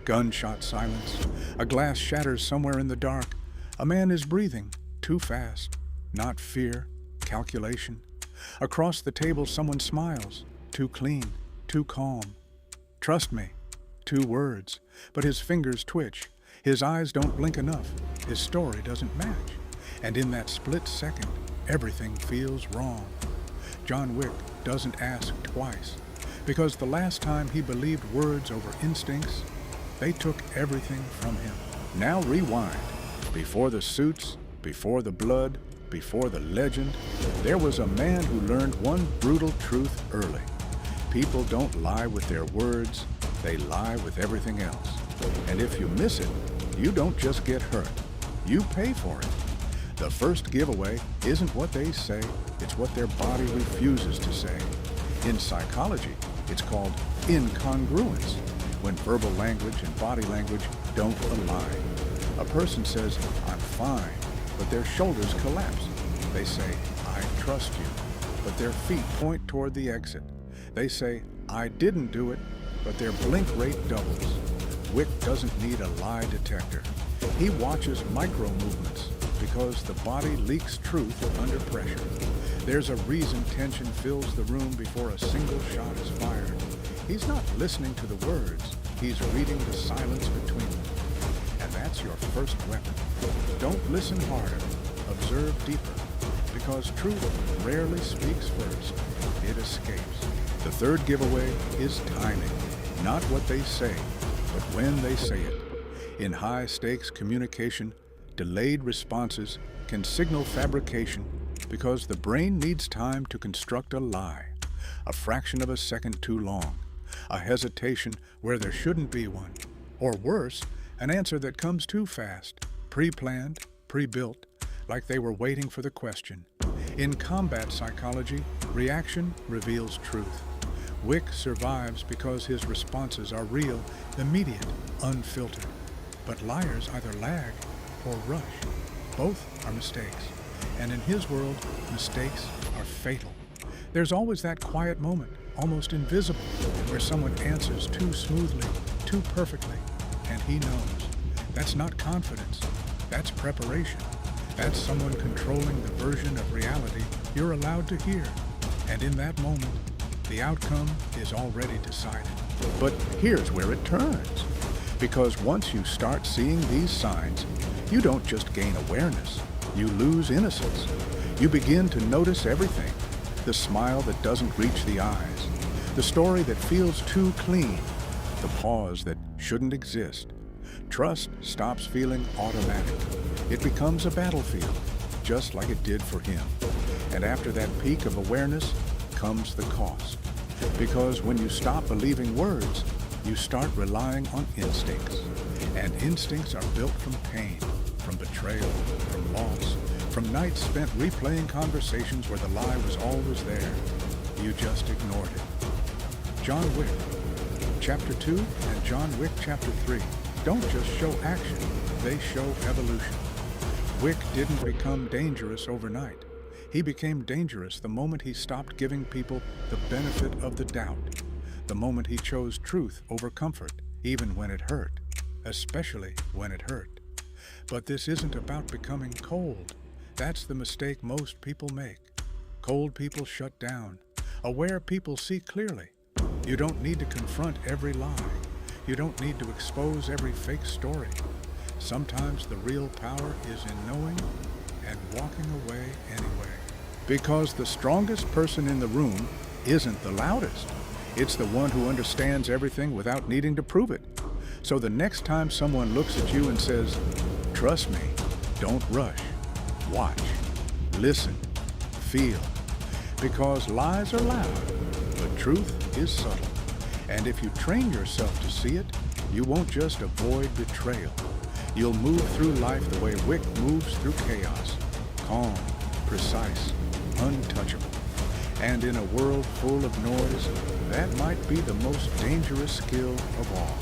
Gunshot silence. A glass shatters somewhere in the dark. A man is breathing, too fast. Not fear, calculation. Across the table someone smiles, too clean, too calm. Trust me, 2 words, but his fingers twitch. His eyes don't blink enough. His story doesn't match. And in that split second, everything feels wrong. John Wick doesn't ask twice, because the last time he believed words over instincts, they took everything from him. Now rewind. Before the suits, before the blood, before the legend, there was a man who learned one brutal truth early. People don't lie with their words, they lie with everything else. And if you miss it, you don't just get hurt, you pay for it. The first giveaway isn't what they say, it's what their body refuses to say. In psychology, it's called incongruence, when verbal language and body language don't align. A person says, "I'm fine," but their shoulders collapse. They say, "I trust you," but their feet point toward the exit. They say, "I didn't do it," but their blink rate doubles. Wick doesn't need a lie detector. He watches micro movements because the body leaks truth under pressure. There's a reason tension fills the room before a single shot is fired. He's not listening to the words, he's reading the silence between them. And that's your first weapon. Don't listen harder, observe deeper, because truth rarely speaks first, it escapes. The third giveaway is timing, not what they say, but when they say it. In high-stakes communication, delayed responses can signal fabrication because the brain needs time to construct a lie, a fraction of a second too long, a hesitation where there shouldn't be one, or worse, an answer that comes too fast, pre-planned, pre-built, like they were waiting for the question. In combat psychology, reaction reveals truth. Wick survives because his responses are real, immediate, unfiltered. But liars either lag or rush. Both are mistakes. And in his world, mistakes are fatal. There's always that quiet moment, almost invisible, where someone answers too smoothly, too perfectly, and he knows. That's not confidence. That's preparation. That's someone controlling the version of reality you're allowed to hear. And in that moment, the outcome is already decided. But here's where it turns. Because once you start seeing these signs, you don't just gain awareness, you lose innocence. You begin to notice everything. The smile that doesn't reach the eyes, the story that feels too clean, the pause that shouldn't exist. Trust stops feeling automatic. It becomes a battlefield, just like it did for him. And after that peak of awareness comes the cost. Because when you stop believing words, you start relying on instincts. And instincts are built from pain, from betrayal, from loss, from nights spent replaying conversations where the lie was always there. You just ignored it. John Wick, Chapter 2 and John Wick Chapter 3 don't just show action, they show evolution. Wick didn't become dangerous overnight. He became dangerous the moment he stopped giving people the benefit of the doubt. The moment he chose truth over comfort, even when it hurt, especially when it hurt. But this isn't about becoming cold. That's the mistake most people make. Cold people shut down. Aware people see clearly. You don't need to confront every lie. You don't need to expose every fake story. Sometimes the real power is in knowing and walking away anyway. Because the strongest person in the room isn't the loudest. It's the one who understands everything without needing to prove it. So the next time someone looks at you and says, "Trust me, don't rush, watch, listen, feel." Because lies are loud, but truth is subtle. And if you train yourself to see it, you won't just avoid betrayal. You'll move through life the way Wick moves through chaos, calm, precise, untouchable. And in a world full of noise, that might be the most dangerous skill of all.